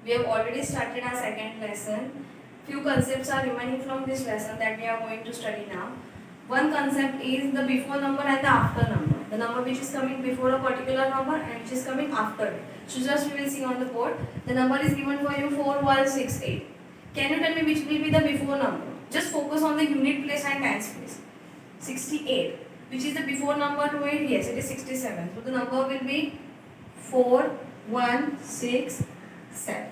We have already started our second lesson. Few concepts are remaining from this lesson that we are going to study now. One concept is the before number and the after number. The number which is coming before a particular number and which is coming after it. So just we will see on the board. The number is given for you 4168. Can you tell me which will be the before number? Just focus on the unit place and tens place. 68. Which is the before number to it? Yes, it is 67. So the number will be 4167.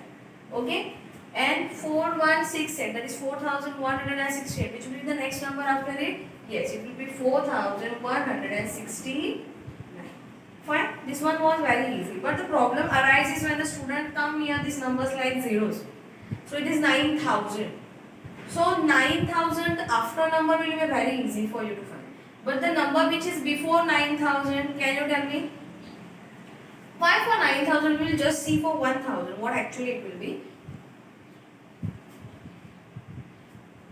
Okay? And 4168, that is 4168. Which will be the next number after it? Yes, it will be 4169. Fine. This one was very easy. But the problem arises when the student come near these numbers like zeros. So it is 9000. So 9000 after number will be very easy for you to find. But the number which is before 9000, can you tell me? Why for 9000? We will just see for 1000 what actually it will be.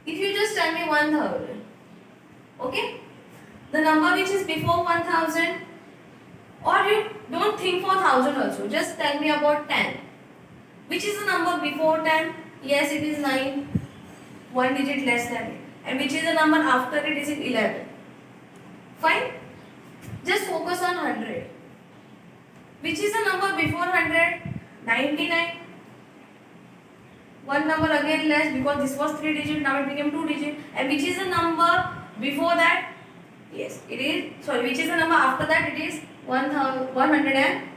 If you just tell me 1000, okay? The number which is before 1000, or you don't think for 1000 also, just tell me about 10. Which is the number before 10? Yes, it is 9, one digit less than it. And which is the number after it? Is it 11? Fine? Just focus on 100. Which is the number before 100? 99. One number again less because this was 3 digit, now it became 2 digit. And which is the number before that? Yes, it is, which is the number after that? It is 101.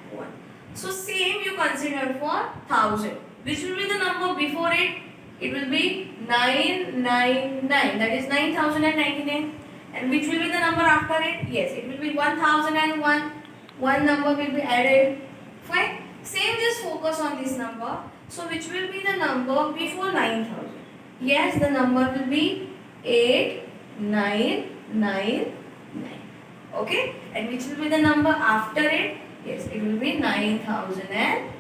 So same you consider for 1000. Which will be the number before it? It will be 999. That is 9099. And which will be the number after it? Yes, it will be 1001. One number will be added. Fine. Same, just focus on this number. So which will be the number before 9000? Yes, the number will be 8999. Okay. And which will be the number after it? Yes, it will be 9001.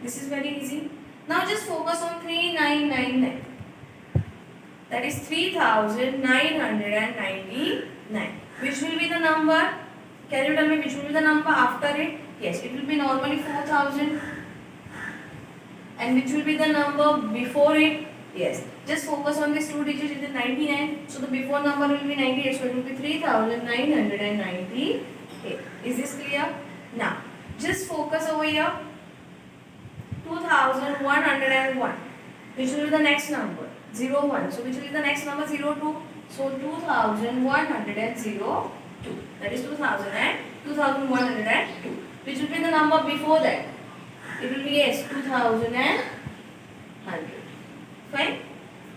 This is very easy. Now just focus on 3999. That is 3999. Which will be the number? Can you tell me which will be the number after it? Yes, it will be normally 4000. And which will be the number before it? Yes, just focus on this 2 digits. It is 99. So the before number will be 98. So it will be 3998. Is this clear? Now, just focus over here. 2101. Which will be the next number? 01. So which will be the next number? 02. So 2102. That is 2102. Which will be the number before that? It will be, yes, 2100. Fine.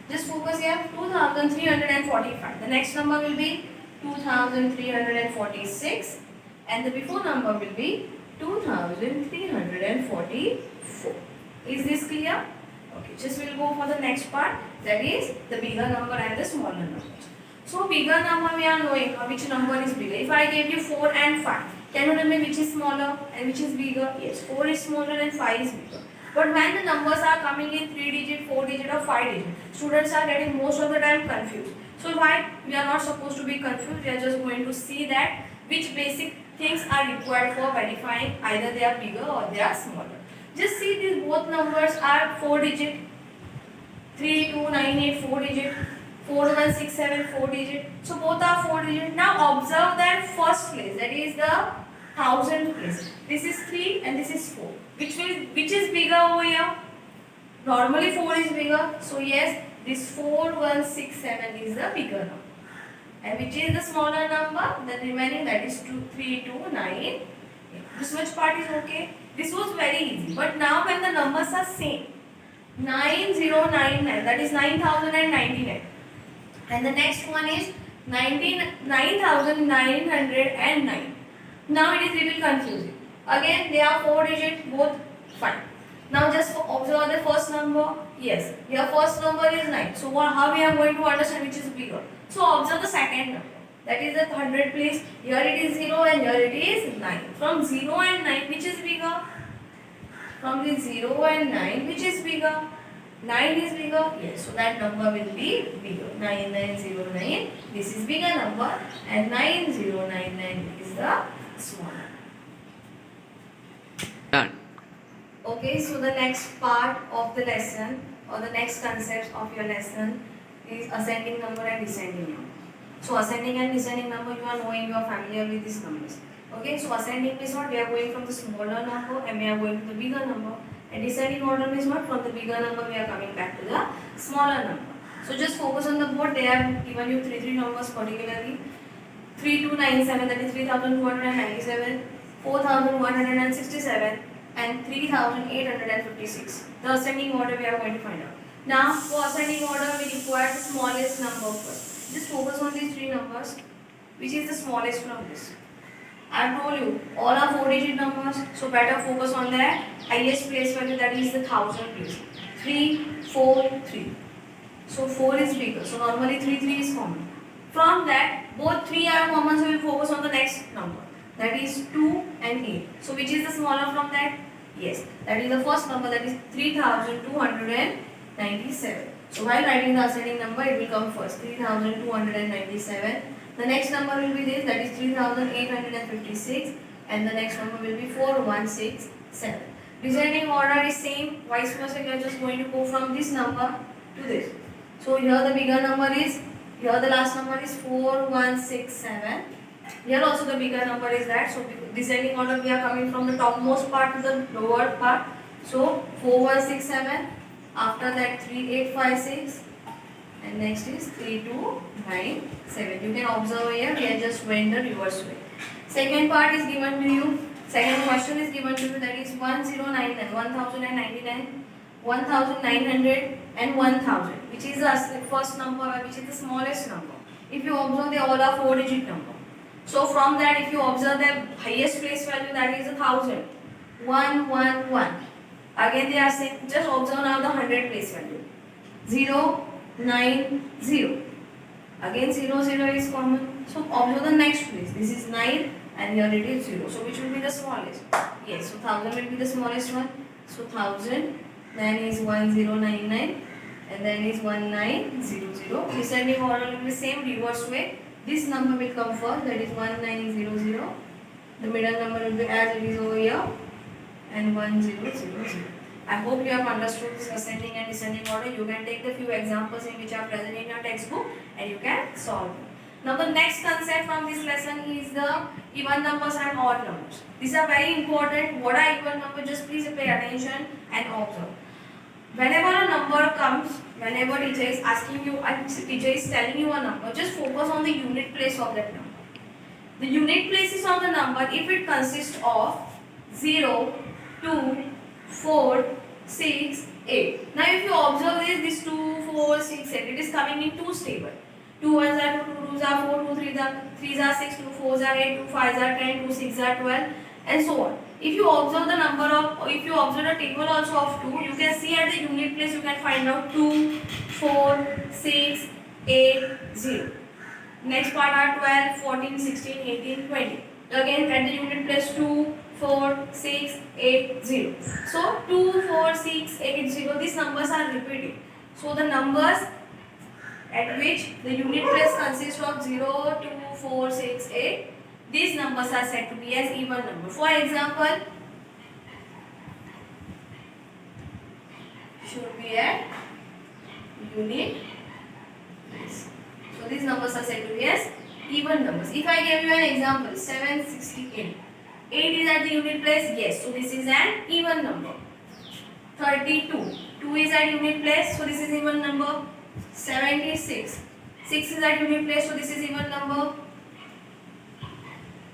Just focus here. 2345. The next number will be 2346. And the before number will be 2344. Is this clear? Okay, just we'll go for the next part, that is the bigger number and the smaller numbers. So bigger number we are knowing which number is bigger. If I gave you 4 and 5, can you tell me which is smaller and which is bigger? Yes, 4 is smaller and 5 is bigger. But when the numbers are coming in 3 digit, 4 digit or 5 digit, students are getting most of the time confused. So why? We are not supposed to be confused. We are just going to see that which basic things are required for verifying either they are bigger or they are smaller. Just see these both numbers are 4 digit, 3298 4 digit, 4167 4 digit. So both are 4 digit. Now observe that first place, that is the 1000 place. This is 3 and this is 4. Which is bigger over here? Normally 4 is bigger. So yes, this 4167 is the bigger number. And which is the smaller number? The remaining, that is 3298. This much part is okay. This was very easy. But now when the numbers are same, 9099, that is 9099. And the next one is 9909. Now it is little confusing. Again, they are 4 digits, both fine. Now just observe the first number. Yes, your first number is 9. So how we are going to understand which is bigger? So observe the second number. That is the 100 place. Here it is 0 and here it is 9. From 0 and 9, which is bigger? From the 0 and 9, which is bigger? 9 is bigger. Yes, so that number will be bigger. 9909. This is bigger number and 9099 is the smaller. Done. Okay, so the next part of the lesson or the next concepts of your lesson is ascending number and descending number. So ascending and descending number, you are knowing, you are familiar with these numbers. Okay, so ascending means what? We are going from the smaller number and we are going to the bigger number. And descending order means what? From the bigger number we are coming back to the smaller number. So just focus on the board. They have given you three numbers particularly. 3297, that is 3297, 4167 and 3856. The ascending order we are going to find out. Now for ascending order we require the smallest number first. Just focus on these three numbers. Which is the smallest from this? I have told you all are 4-digit numbers, so better focus on the highest place value, that is the 1000 place. 3, 4, 3. So 4 is bigger. So normally 3 is common. From that, both 3 are common, so we will focus on the next number. That is 2 and 8. So which is the smaller from that? Yes, that is the first number, that is 3297. So while writing the ascending number, it will come first, 3297. The next number will be this, that is 3856, and the next number will be 4167. Descending order is same, vice versa. You are just going to go from this number to this. So here the bigger number is, here the last number is 4167. Here also the bigger number is that. So descending order, we are coming from the topmost part to the lower part. So 4167. After that 3856. And next is 3297. You can observe here, we are just went the reverse way. Second part is given to you. Second question is given to you, that is 1099, 1099, 1900 and 1000. Which is the first number, which is the smallest number. If you observe, they all are 4-digit number. So from that, if you observe the highest place value, that is 1000. 111. Again they are saying, just observe now the 100 place value. 0, 9, 0. Again 0, 0 is common. So observe the next place. This is 9 and here it is 0. So which will be the smallest? Yes, so 1000 will be the smallest one. So 1000, then is 1099 and then is 1900. Descending order will be same, reverse way. This number will come first, that is 1900. The middle number will be as it is over here and 1000. I hope you have understood this ascending and descending order. You can take the few examples in which are present in your textbook and you can solve them. Now the next concept from this lesson is the even numbers and odd numbers. These are very important. What are even numbers? Just please pay attention and observe. Whenever a number comes, whenever teacher is asking you, teacher is telling you a number, just focus on the unit place of that number. The unit places of the number, if it consists of 0, 2, 4, 6, 8. Now if you observe this 2, 4, 6, 8, it is coming in 2 tables. 2 1s are 2, 2 2s are 4, 2 3s are 6, 2 4s are 8, 2 5s are 10, 2 6s are 12 and so on. If you observe the number of, if you observe the table also of 2, you can see at the unit place you can find out 2, 4, 6, 8, 0. Next part are 12, 14, 16, 18, 20. Again at the unit place 2, 4, 6, 8, 0. So 2, 4, 6, 8, 0. These numbers are repeating. So the numbers at which the unit place consists of 0, 2, 4, 6, 8. These numbers are said to be as even number. For example, should be at unit place. So these numbers are said to be as even numbers. If I give you an example, 768. 8 is at the unit place, yes. So this is an even number. 32. 2 is at unit place, so this is even number. 76. 6 is at unit place, so this is even number.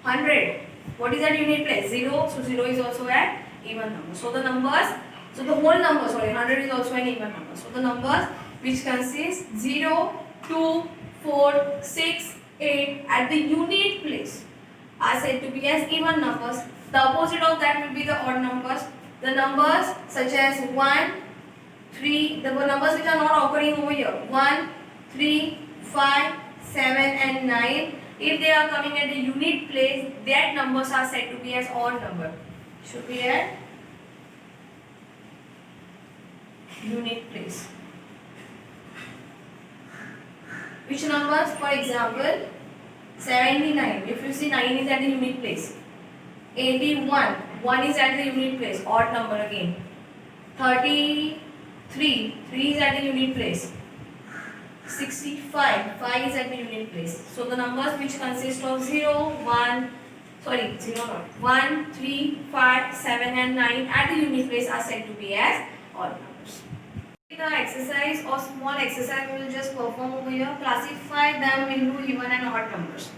100. What is at unit place? 0. So 0 is also at even number. So the numbers, so the whole number, 100 is also an even number. So the numbers which consist 0, 2, 4, 6, 8 at the unit place are said to be as even numbers. The opposite of that will be the odd numbers. The numbers such as 1, 3, the numbers which are not occurring over here, 1, 3, 5, 7 and 9. If they are coming at the unit place, that numbers are said to be as odd number. Should be at unit place. Which numbers? For example, 79. If you see 9 is at the unit place. 81. 1 is at the unit place. Odd number again. 33, 3 is at the unit place. 65, 5 is at the unit place. So the numbers which consist of 0, 1, sorry, 0 not, 1, 3, 5, 7 and 9 at the unit place are said to be as odd numbers. The exercise or small exercise we will just perform over here. Classify them into even and odd numbers.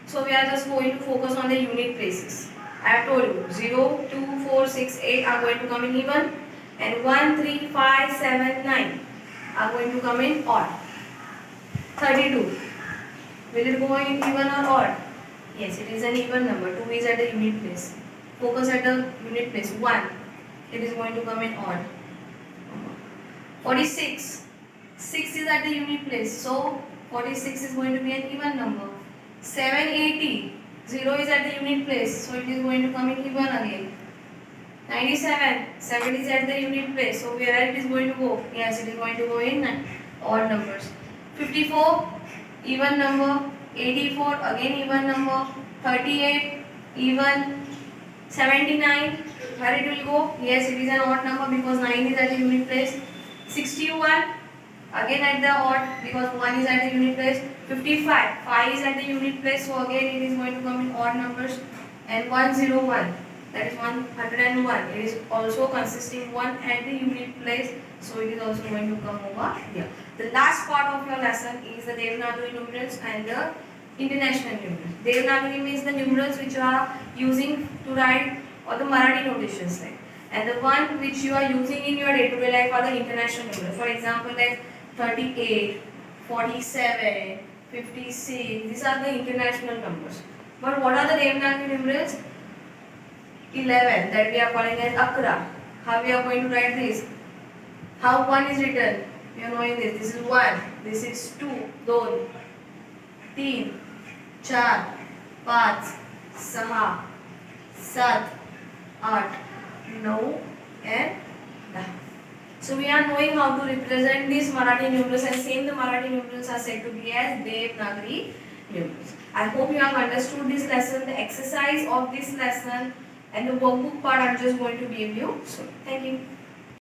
So we are just going to focus on the unit places. I have told you 0, 2, 4, 6, 8 are going to come in even, and 1, 3, 5, 7, 9 are going to come in odd. 32. Will it go in even or odd? Yes, it is an even number. 2 is at the unit place. Focus at the unit place. 1. It is going to come in odd. 46. 6 is at the unit place. So 46 is going to be an even number. 780. 0 is at the unit place. So it is going to come in even again. 97. 7 is at the unit place. So where it is going to go? Yes, it is going to go in odd numbers. 54, even number. 84, again even number. 38, even. 79, where it will go? Yes, it is an odd number because 9 is at the unit place. 61, again at the odd because 1 is at the unit place. 55, 5 is at the unit place, so again it is going to come in odd numbers. And 101, that is 101, it is also consisting 1 at the unit place, so it is also going to come over here. The last part of your lesson is the Devanagari numerals and the international numerals. Devanagari means the numerals which you are using to write or the Marathi notations, right? And the one which you are using in your day-to-day life are the international numerals. For example, like 38, 47, 56, these are the international numbers. But what are the Devanagari numerals? 11, that we are calling as Akra. How we are going to write this? How 1 is written? We are knowing this. This is 1, this is 2, 2, 3, 4, 5, 6, 7, 8, 9 and 10. So we are knowing how to represent these Marathi numerals, and same the Marathi numerals are said to be as Devanagari numerals. I hope you have understood this lesson, the exercise of this lesson and the workbook part I am just going to give you. So thank you.